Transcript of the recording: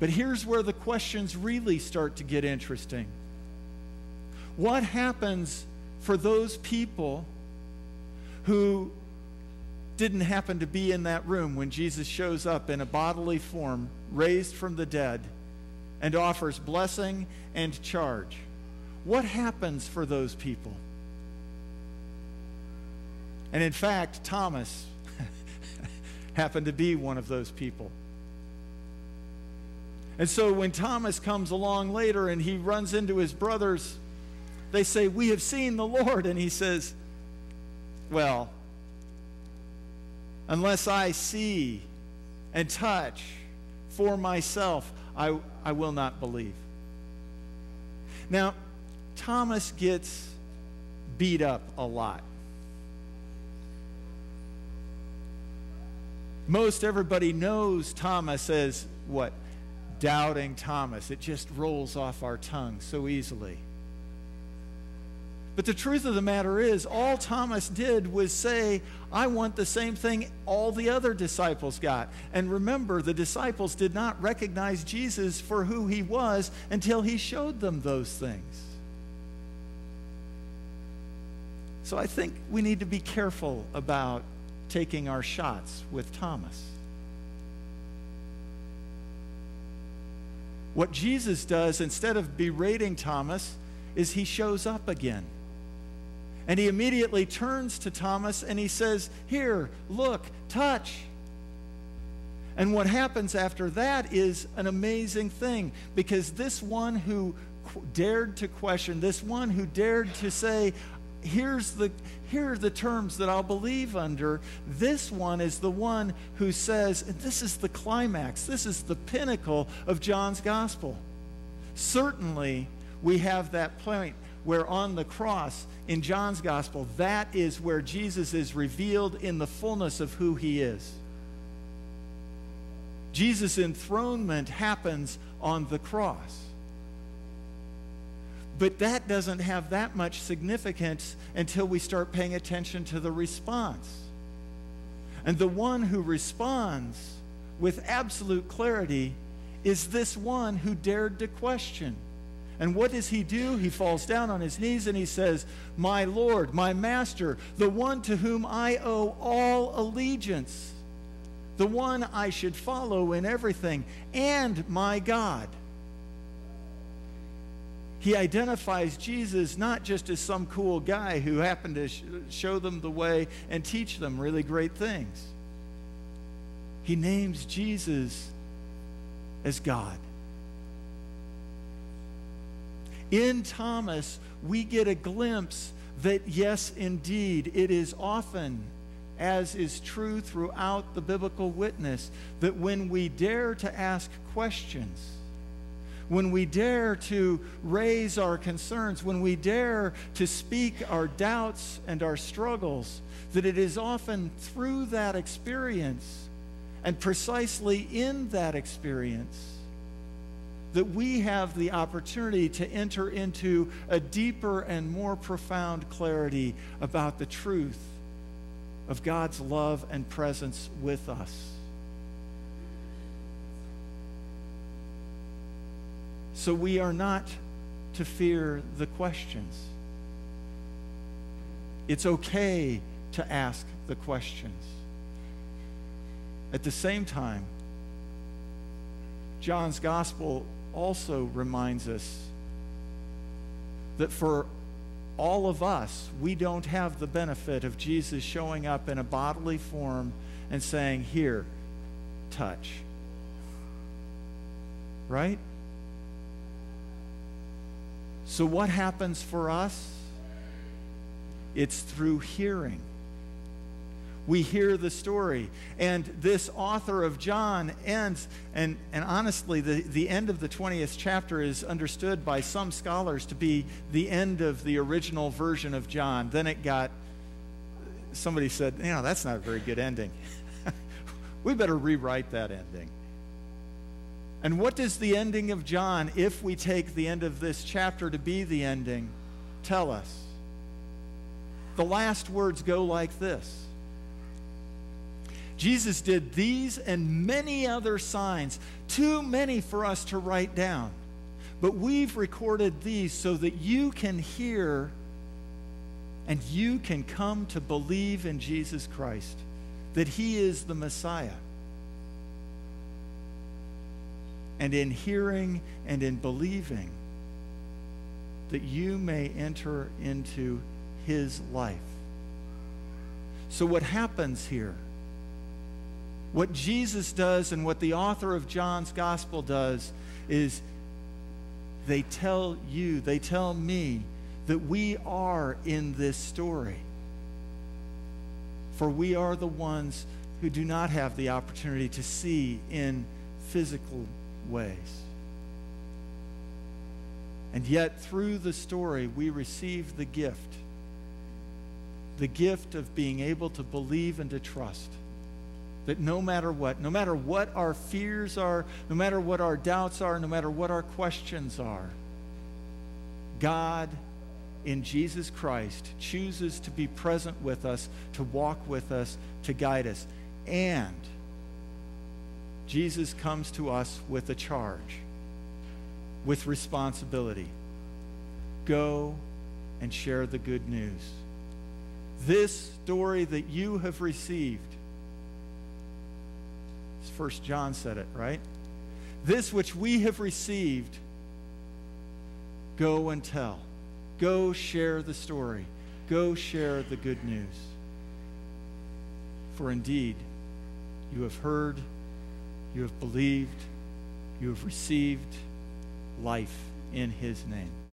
But here's where the questions really start to get interesting. What happens for those people who didn't happen to be in that room when Jesus shows up in a bodily form, raised from the dead, and offers blessing and charge? What happens for those people? And in fact, Thomas happened to be one of those people. And so when Thomas comes along later and he runs into his brothers, they say, "We have seen the Lord." And he says, "Well, unless I see and touch for myself, I will not believe." Now, Thomas gets beat up a lot. Most everybody knows Thomas as what? Doubting Thomas. It just rolls off our tongue so easily. But the truth of the matter is, all Thomas did was say, "I want the same thing all the other disciples got." And remember, the disciples did not recognize Jesus for who he was until he showed them those things. So I think we need to be careful about taking our shots with Thomas. What Jesus does, instead of berating Thomas, is he shows up again. And he immediately turns to Thomas and he says, "Here, look, touch." And what happens after that is an amazing thing, because this one who dared to question, this one who dared to say, here are the terms that I'll believe under, this one is the one who says, and this is the climax, this is the pinnacle of John's gospel. Certainly, we have that point where on the cross in John's gospel, that is where Jesus is revealed in the fullness of who he is. Jesus' enthronement happens on the cross. But that doesn't have that much significance until we start paying attention to the response. And the one who responds with absolute clarity is this one who dared to question. And what does he do? He falls down on his knees and he says, "My Lord, my Master, the one to whom I owe all allegiance, the one I should follow in everything, and my God." He identifies Jesus not just as some cool guy who happened to show them the way and teach them really great things. He names Jesus as God. In Thomas, we get a glimpse that, yes, indeed, it is often, as is true throughout the biblical witness, that when we dare to ask questions, when we dare to raise our concerns, when we dare to speak our doubts and our struggles, that it is often through that experience and precisely in that experience that we have the opportunity to enter into a deeper and more profound clarity about the truth of God's love and presence with us. So we are not to fear the questions. It's okay to ask the questions. At the same time, John's gospel also reminds us that for all of us, we don't have the benefit of Jesus showing up in a bodily form and saying, "Here, touch." Right? So what happens for us? It's through hearing. We hear the story. And this author of John ends, and honestly, the end of the 20th chapter is understood by some scholars to be the end of the original version of John. Then somebody said, that's not a very good ending. We better rewrite that ending. And what does the ending of John, if we take the end of this chapter to be the ending, tell us? The last words go like this: Jesus did these and many other signs, too many for us to write down. But we've recorded these so that you can hear and you can come to believe in Jesus Christ, that he is the Messiah. And in hearing and in believing, that you may enter into his life. So what happens here, what Jesus does and what the author of John's gospel does, is they tell you, they tell me, that we are in this story. For we are the ones who do not have the opportunity to see in physical ways. And yet, through the story, we receive the gift of being able to believe and to trust. That no matter what our fears are, no matter what our doubts are, no matter what our questions are, God in Jesus Christ chooses to be present with us, to walk with us, to guide us. And Jesus comes to us with a charge, with responsibility. Go and share the good news. This story that you have received, 1 John said it, right? This which we have received, go and tell. Go share the story. Go share the good news. For indeed, you have heard, you have believed, you have received life in his name.